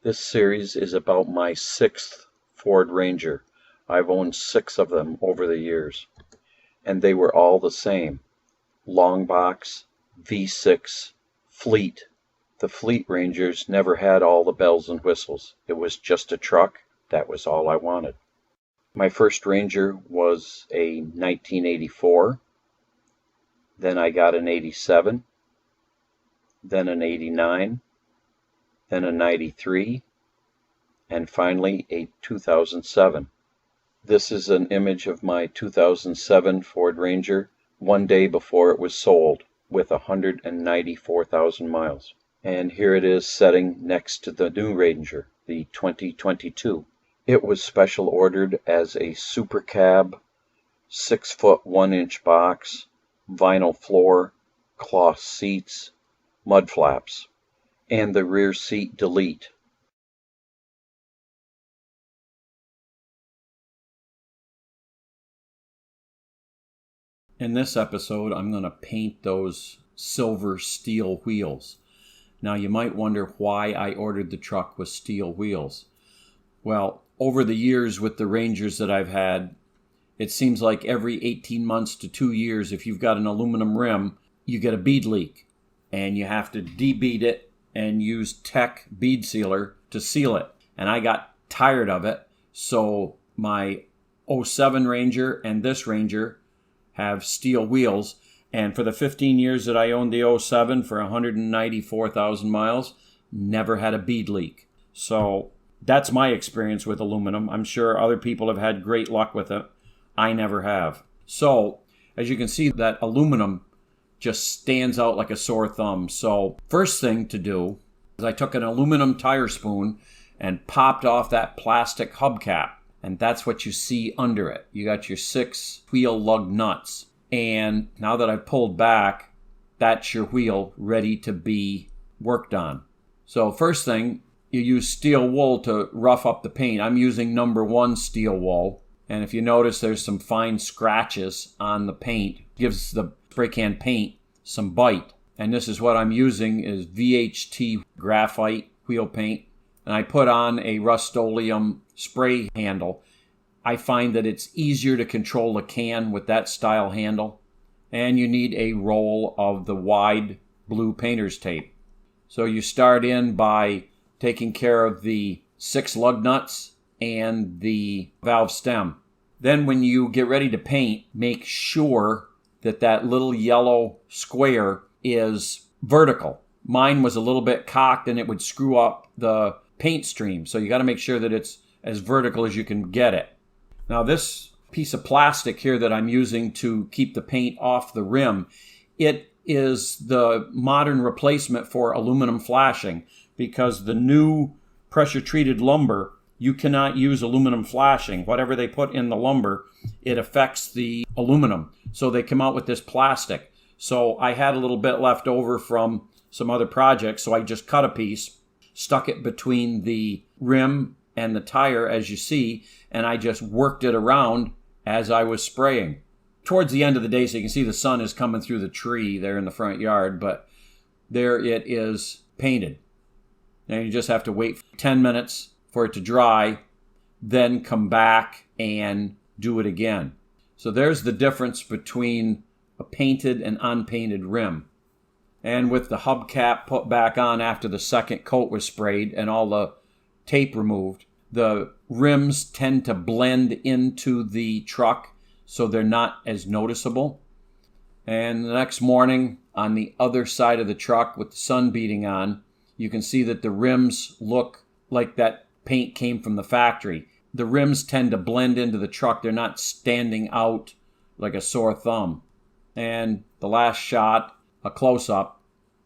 This series is about my sixth Ford Ranger. I've owned 6 of them over the years, and they were all the same. Long box, V6, fleet. The Fleet Rangers never had all the bells and whistles. It was just a truck. That was all I wanted. My first Ranger was a 1984. Then I got an 87. Then an 89. Then a 93, and finally a 2007. This is an image of my 2007 Ford Ranger one day before it was sold with 194,000 miles. And here it is setting next to the new Ranger, the 2022. It was special ordered as a super cab, 6-foot 1-inch box, vinyl floor, cloth seats, mud flaps, and the rear seat delete. In this episode, I'm going to paint those silver steel wheels. Now, you might wonder why I ordered the truck with steel wheels. Well, over the years with the Rangers that I've had, it seems like every 18 months to 2 years, if you've got an aluminum rim, you get a bead leak, and you have to de-bead it and use Tech bead sealer to seal it. And I got tired of it, so my 07 Ranger and this Ranger have steel wheels. And for the 15 years that I owned the 07 for 194,000 miles, never had a bead leak. So that's my experience with aluminum. I'm sure other people have had great luck with it. I never have. So as you can see, that aluminum just stands out like a sore thumb. So first thing to do is I took an aluminum tire spoon and popped off that plastic hubcap. And that's what you see under it. You got your 6 wheel lug nuts. And now that I've pulled back, that's your wheel ready to be worked on. So first thing, you use steel wool to rough up the paint. I'm using number 1 steel wool. And if you notice, there's some fine scratches on the paint. Gives the spray can paint some bite. And this is what I'm using is VHT graphite wheel paint. And I put on a Rust-Oleum spray handle. I find that it's easier to control the can with that style handle. And you need a roll of the wide blue painter's tape. So you start in by taking care of the 6 lug nuts and the valve stem. Then when you get ready to paint, make sure that that little yellow square is vertical. Mine was a little bit cocked and it would screw up the paint stream. So you got to make sure that it's as vertical as you can get it. Now this piece of plastic here that I'm using to keep the paint off the rim, it is the modern replacement for aluminum flashing, because the new pressure treated lumber, you cannot use aluminum flashing. Whatever they put in the lumber, it affects the aluminum. So they come out with this plastic. So I had a little bit left over from some other projects, so I just cut a piece, stuck it between the rim and the tire, as you see, and I just worked it around as I was spraying. Towards the end of the day, so you can see the sun is coming through the tree there in the front yard, but there it is painted. Now you just have to wait 10 minutes for it to dry, then come back and do it again. So there's the difference between a painted and unpainted rim. And with the hubcap put back on after the second coat was sprayed and all the tape removed, the rims tend to blend into the truck so they're not as noticeable. And the next morning on the other side of the truck with the sun beating on, you can see that the rims look like that paint came from the factory. The rims tend to blend into the truck. They're not standing out like a sore thumb. And the last shot, a close-up.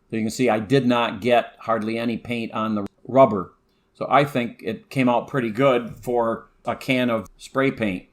So you can see I did not get hardly any paint on the rubber. So I think it came out pretty good for a can of spray paint.